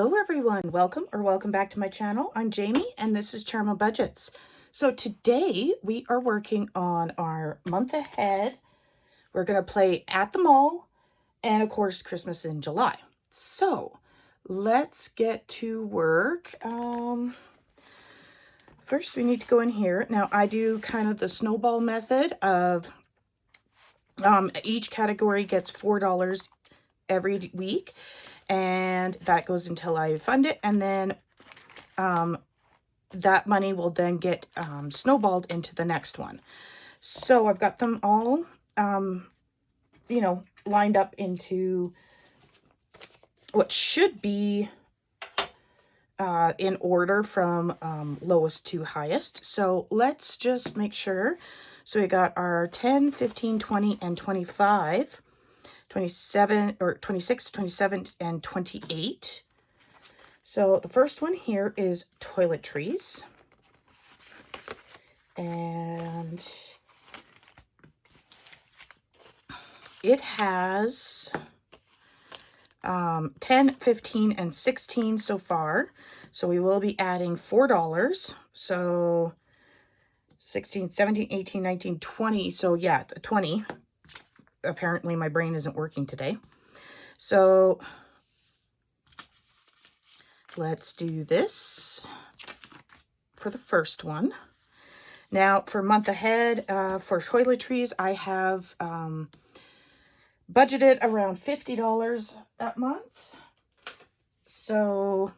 Hello everyone, welcome back to my channel. I'm Jamie and this is Charmabudgets. So today we are working on our month ahead. We're going to play at the mall and of course Christmas in July. So let's get to work. First we need to go in here. Now I do kind of the snowball method of each category gets $4 every week. And that goes until I fund it. And then that money will then get snowballed into the next one. So I've got them all, lined up into what should be in order from lowest to highest. So let's just make sure. So we got our 10, 15, 20, and 25. 27 or 26, 27, and 28. So the first one here is toiletries. And it has 10, 15, and 16 so far. So we will be adding $4. So 16, 17, 18, 19, 20. So yeah, 20. Apparently my brain isn't working today. So let's do this for the first one. Now for month ahead, for toiletries, I have budgeted around $50 that month. So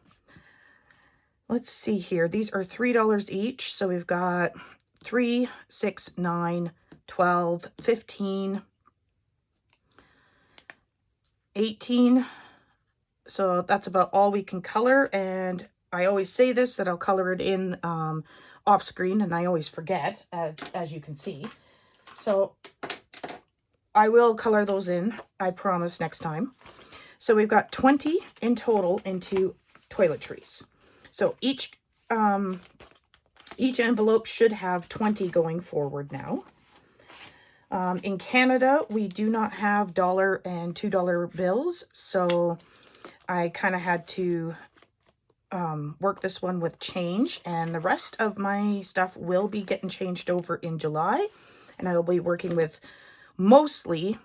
let's see here. These are $3 each. So we've got 3, 6, 9, 12, 15, 18. So that's about all we can color. And I always say this, that I'll color it in off screen, and I always forget, as you can see. So I will color those in, I promise, next time. So we've got 20 in total into toiletries. So each envelope should have 20 going forward now. In Canada, we do not have $1 and $2 bills, so I kind of had to work this one with change, and the rest of my stuff will be getting changed over in July, and I will be working with mostly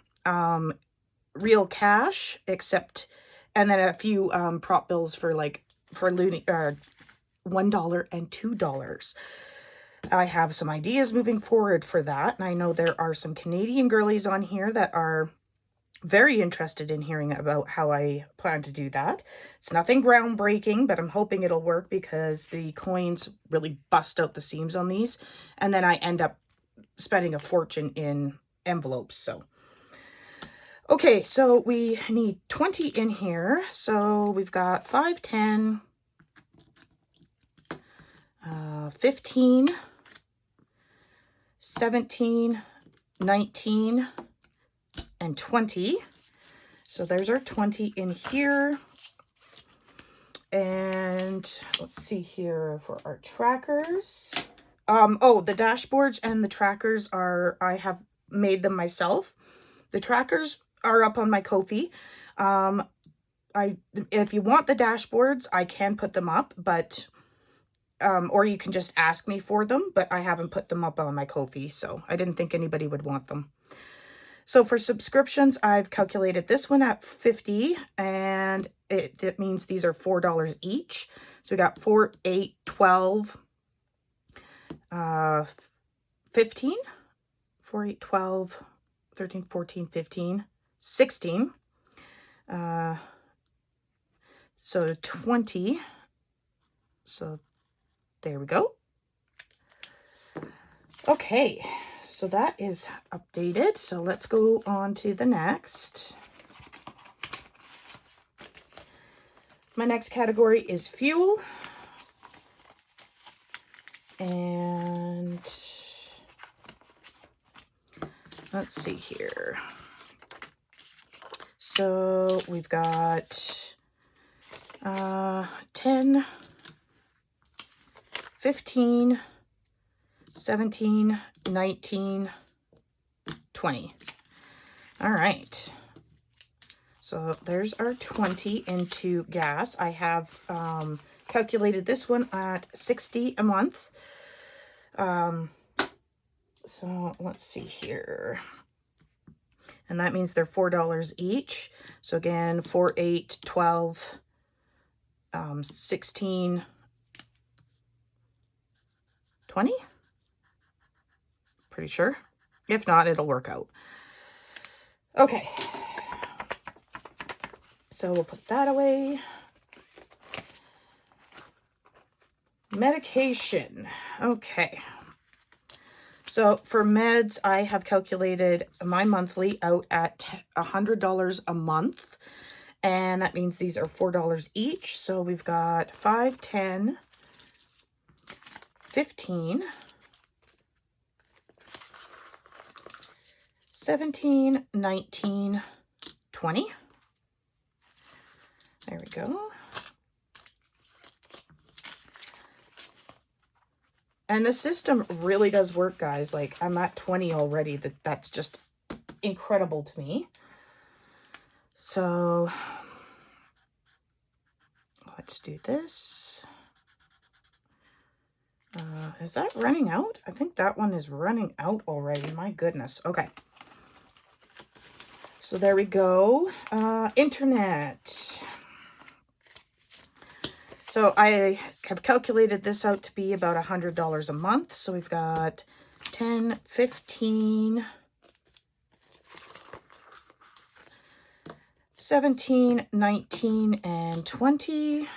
real cash, except, and then a few prop bills for $1 and $2. I have some ideas moving forward for that, and I know there are some Canadian girlies on here that are very interested in hearing about how I plan to do that. It's nothing groundbreaking, but I'm hoping it'll work because the coins really bust out the seams on these, and then I end up spending a fortune in envelopes. So okay, so we need 20 in here. So we've got 5, 10, 15, 17, 19, and 20. So there's our 20 in here. And let's see here for our trackers. Oh, the dashboards and the trackers are, I have made them myself. The trackers are up on my Ko-fi. If you want the dashboards, I can put them up, but or you can just ask me for them, but I haven't put them up on my Ko-fi, so I didn't think anybody would want them. So for subscriptions, I've calculated this one at 50, and it means these are $4 each. So we got 4, 8, 12, 15, 4, 8, 12, 13, 14, 15, 16. So 20. So there we go. Okay, so that is updated. So let's go on to the next. My next category is fuel. And let's see here. So we've got 10, 15, 17, 19, 20. All right. So there's our 20 into gas. I have calculated this one at $60 a month. So let's see here. And that means they're $4 each. So again, 4, 8, 12, 16, 20? Pretty sure. If not, it'll work out. Okay. So we'll put that away. Medication. Okay. So for meds, I have calculated my monthly out at $100 a month. And that means these are $4 each. So we've got 5, 10, 15, 17, 19, 20. There we go. And the system really does work, guys. Like, I'm at 20 already. That's just incredible to me. So let's do this. Is that running out? I think that one is running out already. My goodness. Okay. So there we go. Internet. So I have calculated this out to be about $100 a month. So we've got 10, 15, 17, 19, and 20.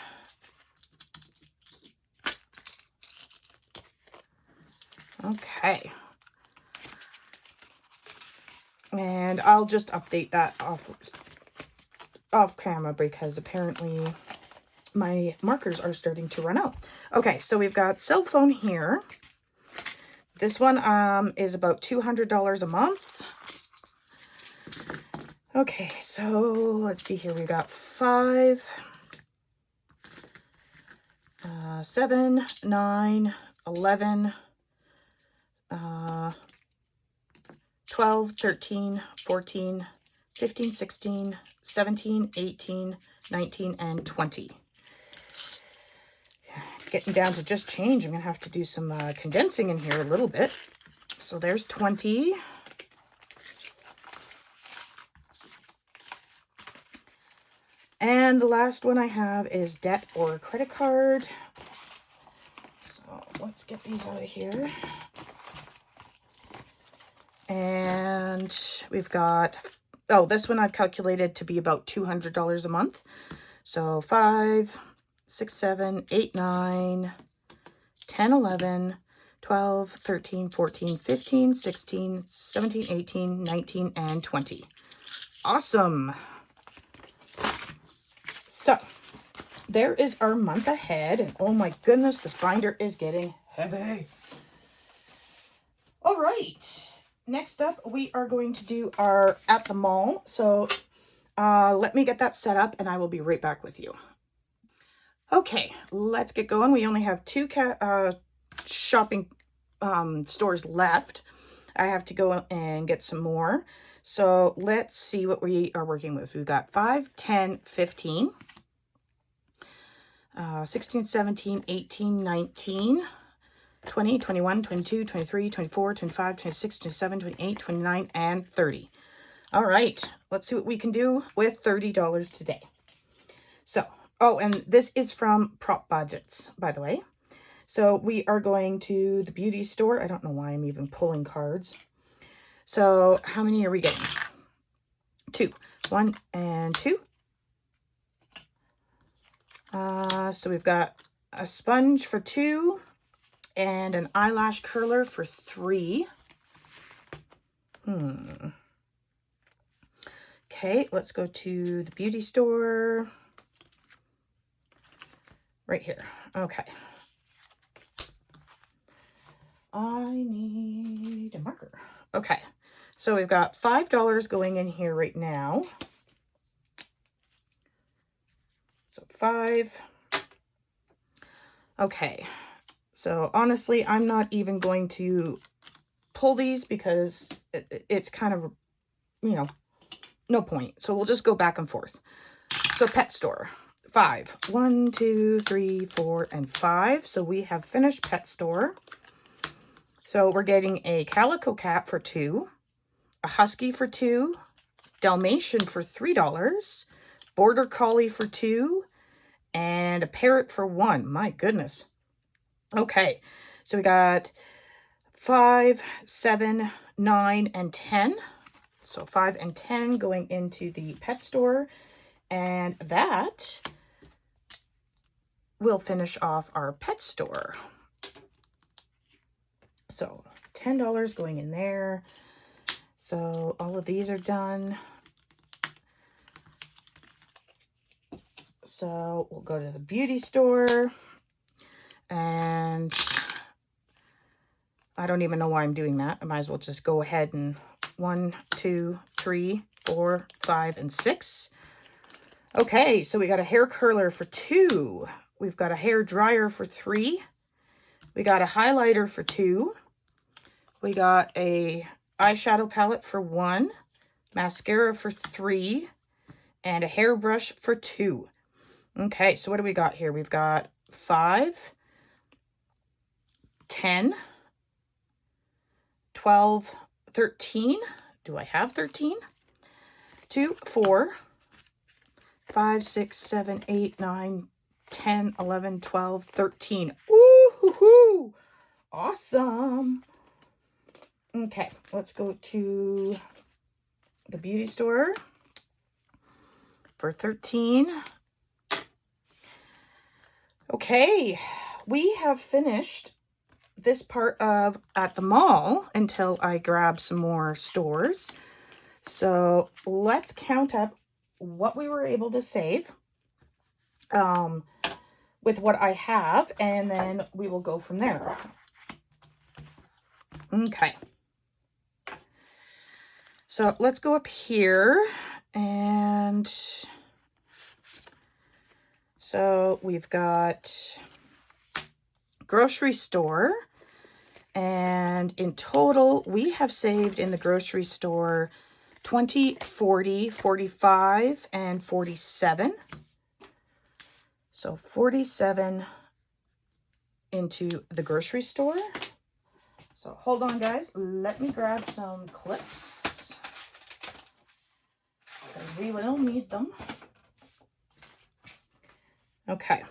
Okay. And I'll just update that off camera because apparently my markers are starting to run out. Okay, so we've got cell phone here. This one is about $200 a month. Okay, so let's see here. We've got 5, 7, 9, 11, 12, 13, 14, 15, 16, 17, 18, 19, and 20. Getting down to just change. I'm going to have to do some condensing in here a little bit. So there's 20. And the last one I have is debt or credit card. So let's get these out of here. And we've got, oh, this one I've calculated to be about $200 a month. So 5, 6, 7, 8, 9, 10, 11, 12, 13, 14, 15, 16, 17, 18, 19, and 20. Awesome. So there is our month ahead. And oh my goodness, this binder is getting heavy. All right. Next up, we are going to do our at the mall. So let me get that set up and I will be right back with you. Okay, let's get going. We only have 2 shopping stores left. I have to go and get some more. So let's see what we are working with. We've got 5, 10, 15, 16, 17, 18, 19, 20, 21, 22, 23, 24, 25, 26, 27, 28, 29, and 30. All right, let's see what we can do with $30 today. So, oh, and this is from Charmabudgets, by the way. So we are going to the beauty store. I don't know why I'm even pulling cards. So how many are we getting? 2. 1 and 2. So we've got a sponge for 2 and an eyelash curler for 3. Okay, let's go to the beauty store. Right here. Okay. I need a marker. Okay. So we've got $5 going in here right now. So 5. Okay. So honestly, I'm not even going to pull these because it's kind of, you know, no point. So we'll just go back and forth. So pet store, 5. 1, 2, 3, 4, and 5. So we have finished pet store. So we're getting a calico cat for $2, a husky for $2, Dalmatian for $3, border collie for $2, and a parrot for $1. My goodness. Okay, so we got 5, 7, 9, and 10. So 5 and 10 going into the pet store. And that will finish off our pet store. So $10 going in there. So all of these are done. So we'll go to the beauty store. And I don't even know why I'm doing that. I might as well just go ahead and 1, 2, 3, 4, 5, and 6. Okay, so we got a hair curler for $2. We've got a hair dryer for $3. We got a highlighter for $2. We got a eyeshadow palette for $1, mascara for $3, and a hairbrush for $2. Okay, so what do we got here? We've got 5, 10, 12, 13. Do I have 13? 2, 4, 5, 6, 7, 8, 9, 10, 11, 12, 13. Ooh, awesome. Okay, let's go to the beauty store for 13. Okay, we have finished this part of at the mall until I grab some more stores. So let's count up what we were able to save with what I have, and then we will go from there. Okay. So let's go up here, and so we've got grocery store, and in total we have saved in the grocery store 20, 40, 45, and 47. So 47 into the grocery store. So hold on, guys. Let me grab some clips, because we will need them. Okay.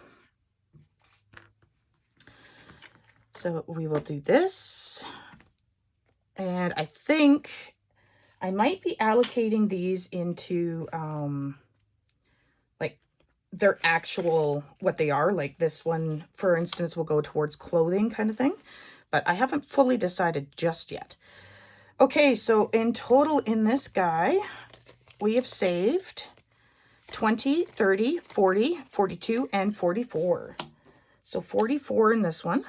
So we will do this. And I think I might be allocating these into like their actual, what they are. Like this one, for instance, will go towards clothing kind of thing. But I haven't fully decided just yet. Okay, so in total in this guy, we have saved 20, 30, 40, 42, and 44. So 44 in this one.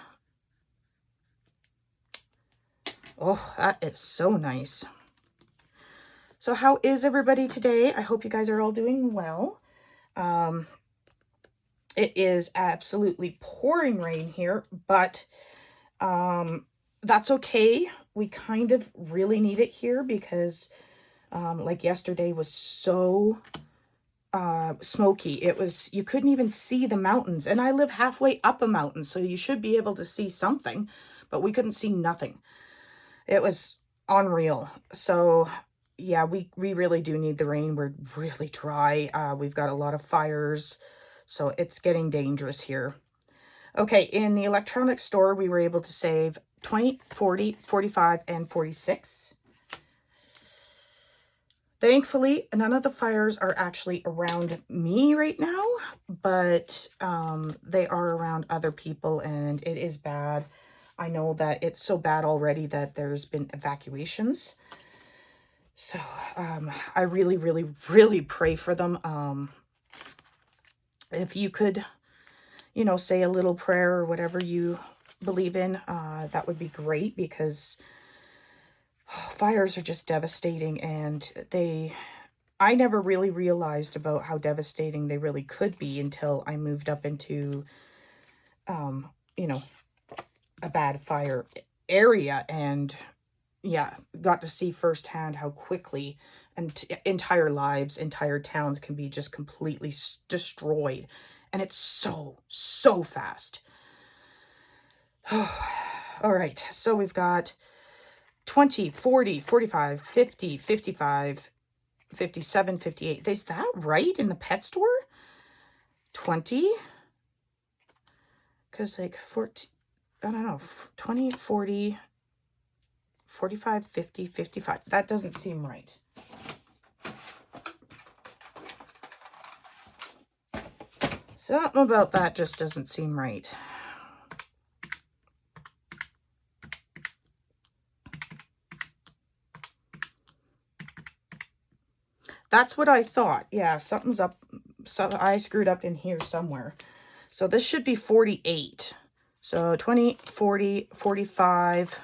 Oh, that is so nice. So how is everybody today? I hope you guys are all doing well. It is absolutely pouring rain here, but that's okay. We kind of really need it here because like yesterday was so smoky. It was, you couldn't even see the mountains, and I live halfway up a mountain, so you should be able to see something, but we couldn't see nothing. It was unreal. So yeah, we really do need the rain. We're really dry. We've got a lot of fires, so it's getting dangerous here. Okay, in the electronics store, we were able to save 20, 40, 45, and 46. Thankfully, none of the fires are actually around me right now, but they are around other people, and it is bad. I know that it's so bad already that there's been evacuations. So I really, really, really pray for them. If you could, you know, say a little prayer or whatever you believe in, that would be great, because fires are just devastating, and I never really realized about how devastating they really could be until I moved up into, you know, a bad fire area, and yeah, got to see firsthand how quickly entire lives, entire towns can be just completely destroyed. And it's so, so fast. All right, so we've got 20, 40, 45, 50, 55, 57, 58. Is that right in the pet store? 20? Because like 14, I don't know, 20, 40, 45, 50, 55. That doesn't seem right. Something about that just doesn't seem right. That's what I thought. Yeah, something's up. So I screwed up in here somewhere. So this should be 48. So 20, 40, 45,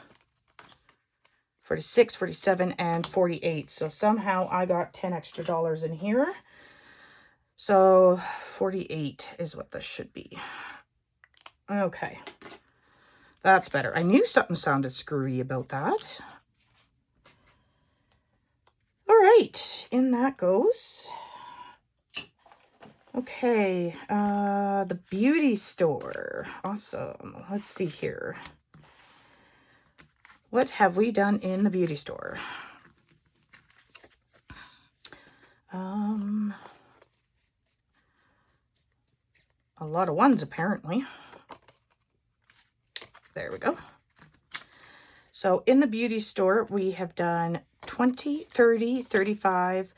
46, 47, and 48. So somehow I got 10 extra dollars in here. So 48 is what this should be. Okay. That's better. I knew something sounded screwy about that. All right, in that goes. Okay, the beauty store. Awesome. Let's see here. What have we done in the beauty store? A lot of ones, apparently. There we go. So in the beauty store, we have done 20, 30, 35,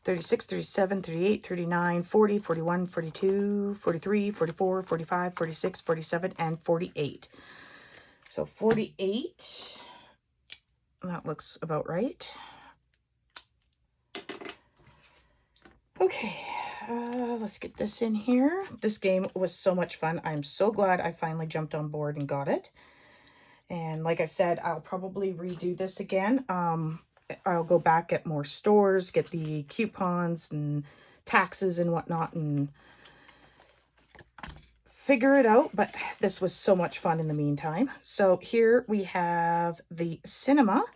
36, 37, 38, 39, 40, 41, 42, 43, 44, 45, 46, 47, and 48. So 48, that looks about right. Okay, let's get this in here. This game was so much fun. I'm so glad I finally jumped on board and got it. And like I said, I'll probably redo this again. I'll go back at more stores, get the coupons and taxes and whatnot, and figure it out. But this was so much fun in the meantime. So here we have the cinema,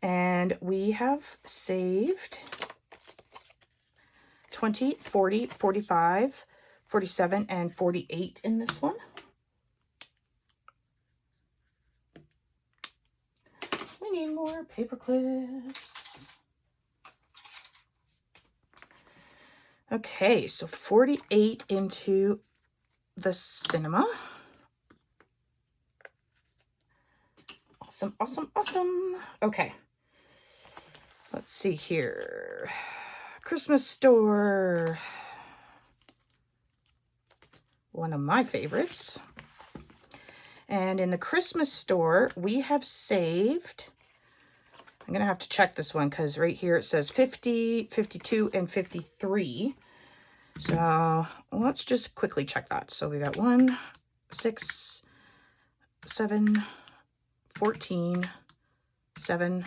and we have saved 20, 40, 45, 47, and 48 in this one. We need more paper clips. Okay, so 48 into the cinema. Awesome, awesome, awesome. Okay. Let's see here. Christmas store. One of my favorites. And in the Christmas store, we have saved, I'm going to have to check this one because right here it says 50, 52, and 53. So let's just quickly check that. So we got 1, 6, 7, 14, 7,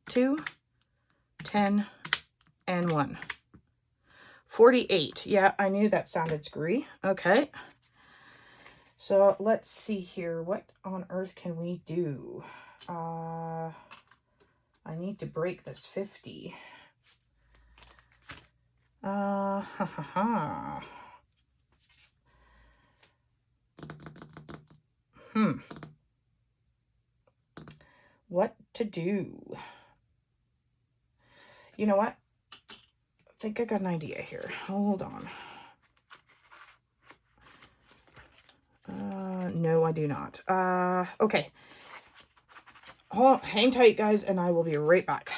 2, 10, and 1. 48. Yeah, I knew that sounded screwy. Okay. So let's see here. What on earth can we do? I need to break this 50. What to do? You know what? I think I got an idea here. Hold on. No, I do not. Okay. Hang tight, guys, and I will be right back.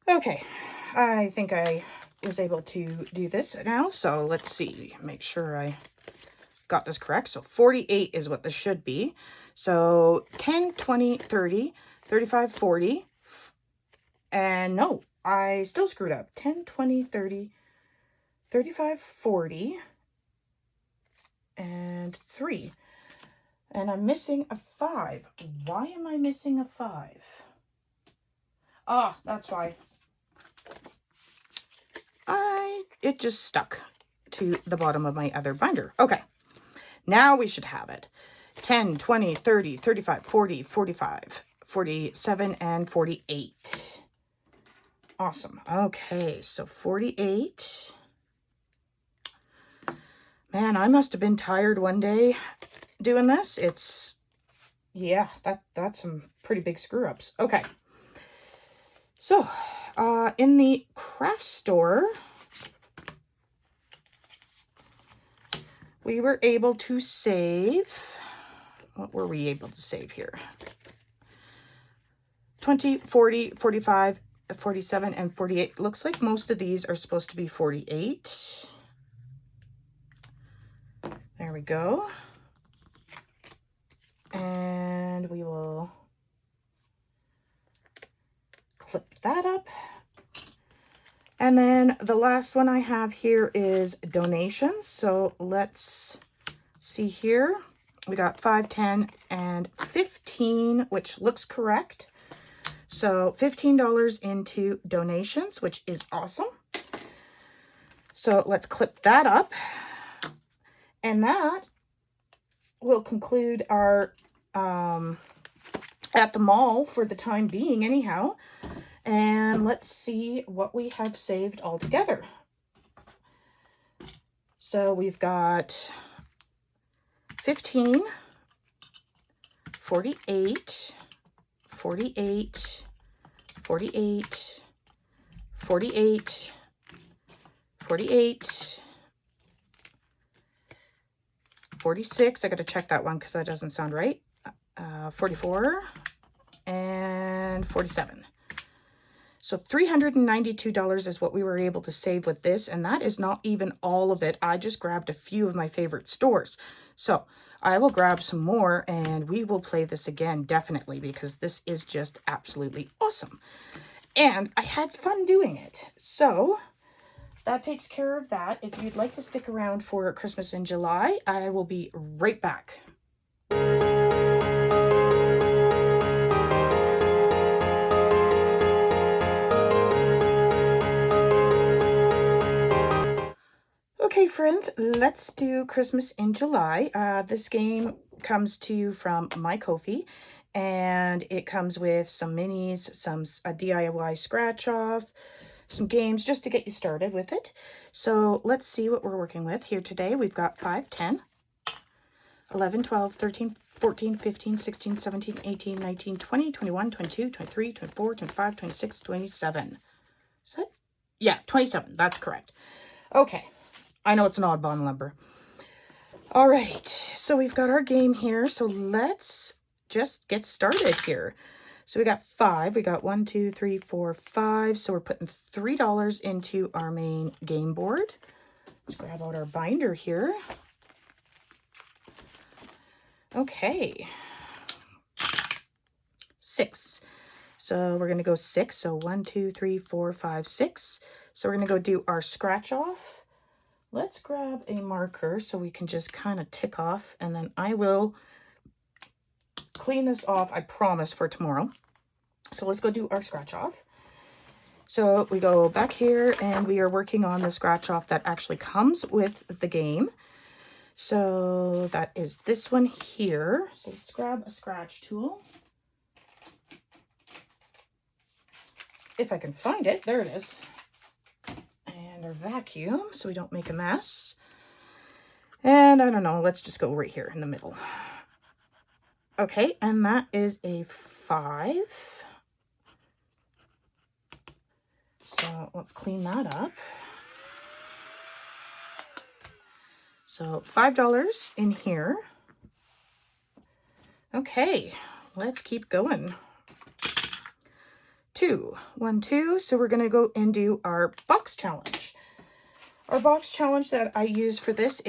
Okay, I think I was able to do this now, so let's see. Make sure I got this correct. So 48 is what this should be. So 10, 20, 30, 35, 40, and no, I still screwed up. 10, 20, 30, 35, 40, and 3. And I'm missing a 5. Why am I missing a 5? Ah, that's why. It just stuck to the bottom of my other binder. Okay, now we should have it. 10, 20, 30, 35, 40, 45, 47, and 48. Awesome. Okay, so 48. Man, I must have been tired one day doing this. Yeah, that's some pretty big screw ups. Okay. So, in the craft store, we were able to save, what were we able to save here? 20, 40, 45, 47, and 48. Looks like most of these are supposed to be 48. There we go. And we will clip that up. And then the last one I have here is donations. So let's see here. We got 5, 10, and 15, which looks correct. So $15 into donations, which is awesome. So let's clip that up. And that will conclude our at the mall for the time being anyhow. And let's see what we have saved all together. So we've got 15, 48, 48, 48, 48, 48, 46. I got to check that one because that doesn't sound right. 44 and 47. So $392 is what we were able to save with this, and that is not even all of it. I just grabbed a few of my favorite stores. So I will grab some more and we will play this again, definitely, because this is just absolutely awesome. And I had fun doing it. So that takes care of that. If you'd like to stick around for Christmas in July, I will be right back. Okay, friends, let's do Christmas in July. This game comes to you from my Ko-fi, and it comes with some minis, a DIY scratch-off, some games just to get you started with it. So let's see what we're working with here today. We've got 5, 10, 11, 12, 13, 14, 15, 16, 17, 18, 19, 20, 21, 22, 23, 24, 25, 26, 27. Is that? Yeah, 27. That's correct. Okay. I know it's an oddball number. All right, so we've got our game here. So let's just get started here. So we got 5. We got 1, 2, 3, 4, 5. So we're putting $3 into our main game board. Let's grab out our binder here. Okay. 6. So we're going to go 6. So 1, 2, 3, 4, 5, 6. So we're going to go do our scratch off. Let's grab a marker so we can just kind of tick off, and then I will clean this off, I promise, for tomorrow. So let's go do our scratch off. So we go back here and we are working on the scratch off that actually comes with the game. So that is this one here. So let's grab a scratch tool. If I can find it, there it is. And our vacuum so we don't make a mess. And I don't know, let's just go right here in the middle. Okay, and that is a 5. So let's clean that up. So $5 in here. Okay, let's keep going. 2, 1, 2. So we're gonna go and do our box challenge. Our box challenge that I use for this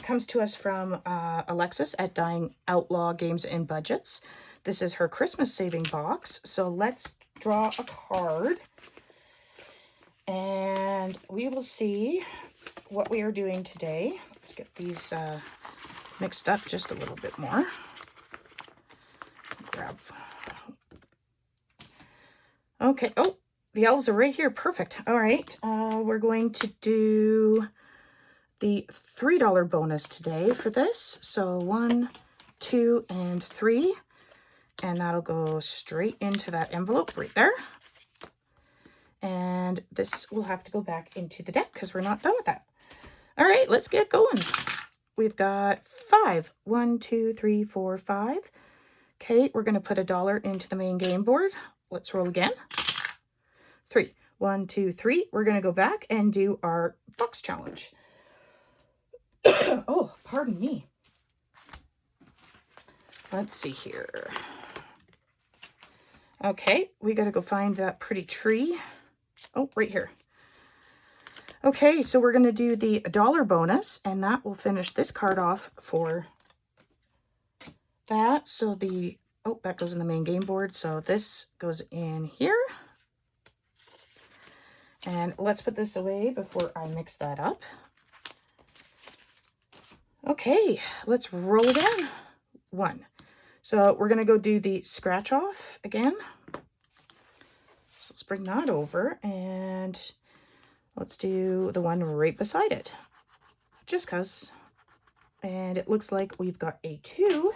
comes to us from Alexis at Dying Outlaw Games and Budgets. This is her Christmas saving box. So let's draw a card and we will see what we are doing today. Let's get these mixed up just a little bit more. Grab. Okay. Oh, the elves are right here. Perfect. All right. We're going to do the $3 bonus today for this. So 1, 2, and 3. And that'll go straight into that envelope right there. And this will have to go back into the deck because we're not done with that. All right, let's get going. We've got 5. 1, 2, 3, 4, 5. Okay, we're going to put $1 into the main game board. Let's roll again. 3. 1, 2, 3. We're going to go back and do our box challenge. Oh, pardon me. Let's see here. Okay, we got to go find that pretty tree. Oh, right here. Okay, so we're going to do the $1 bonus, and that will finish this card off for that. So the, oh, that goes in the main game board. So this goes in here. And let's put this away before I mix that up. Okay, let's roll again. 1. So we're going to go do the scratch off again. So let's bring that over and let's do the one right beside it. Just because. And it looks like we've got a 2.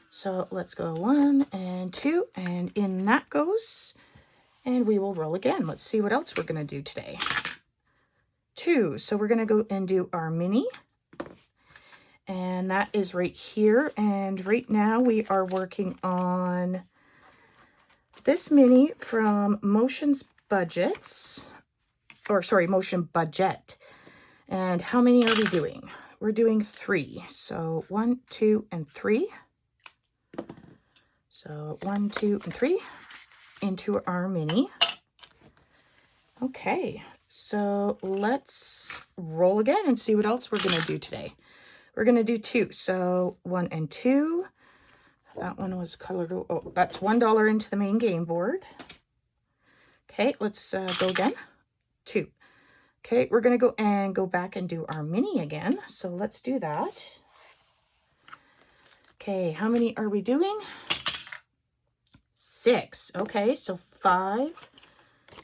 So let's go 1 and 2, and in that goes. And we will roll again. Let's see what else we're going to do today. 2. So we're going to go and do our mini. And that is right here. And right now we are working on this mini from Motion Budget. And how many are we doing? We're doing 3. So 1, 2, and 3. So 1, 2, and 3 into our mini. Okay, so let's roll again and see what else we're going to do today. We're going to do 2. So 1 and 2. That one was colored. Oh, that's $1 into the main game board. Okay, let's go again. 2. Okay, we're going to go back and do our mini again. So let's do that. Okay, how many are we doing? 6. Okay, so 5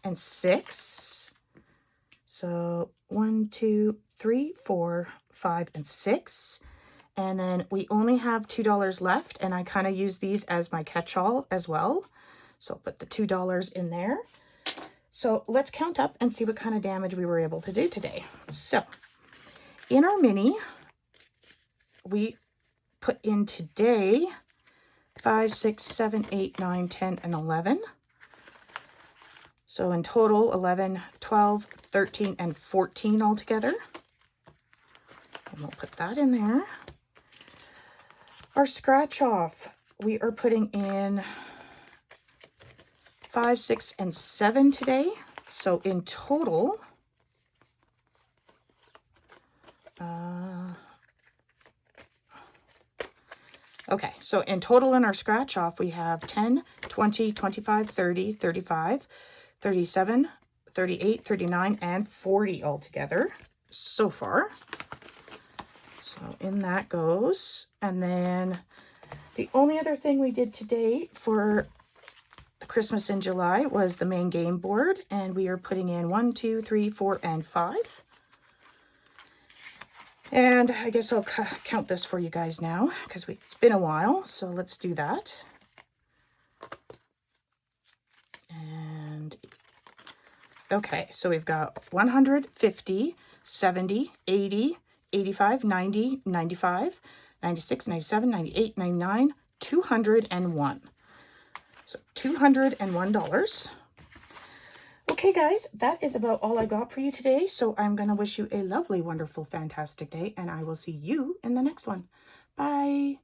and 6. So 1, 2, 3, 4, 5, and 6. And then we only have $2 left, and I kind of use these as my catch-all as well. So put the $2 in there. So let's count up and see what kind of damage we were able to do today. So in our mini, we put in today 5, 6, 7, 8, 9, 10, and 11. So in total, 11, 12, 13, and 14 altogether. And we'll put that in there. Our scratch off, we are putting in 5, 6, and 7 today. So in total, okay, so in total in our scratch off, we have 10, 20, 25, 30, 35, 37, 38, 39, and 40 altogether so far. So in that goes. And then the only other thing we did today for the Christmas in July was the main game board. And we are putting in 1, 2, 3, 4, and 5. And I guess I'll count this for you guys now because it's been a while. So let's do that. And okay, so we've got 100, 50, 70, 80, 85, 90, 95, 96, 97, 98, 99, 201. So $201. Okay, guys, that is about all I got for you today. So I'm going to wish you a lovely, wonderful, fantastic day, and I will see you in the next one. Bye.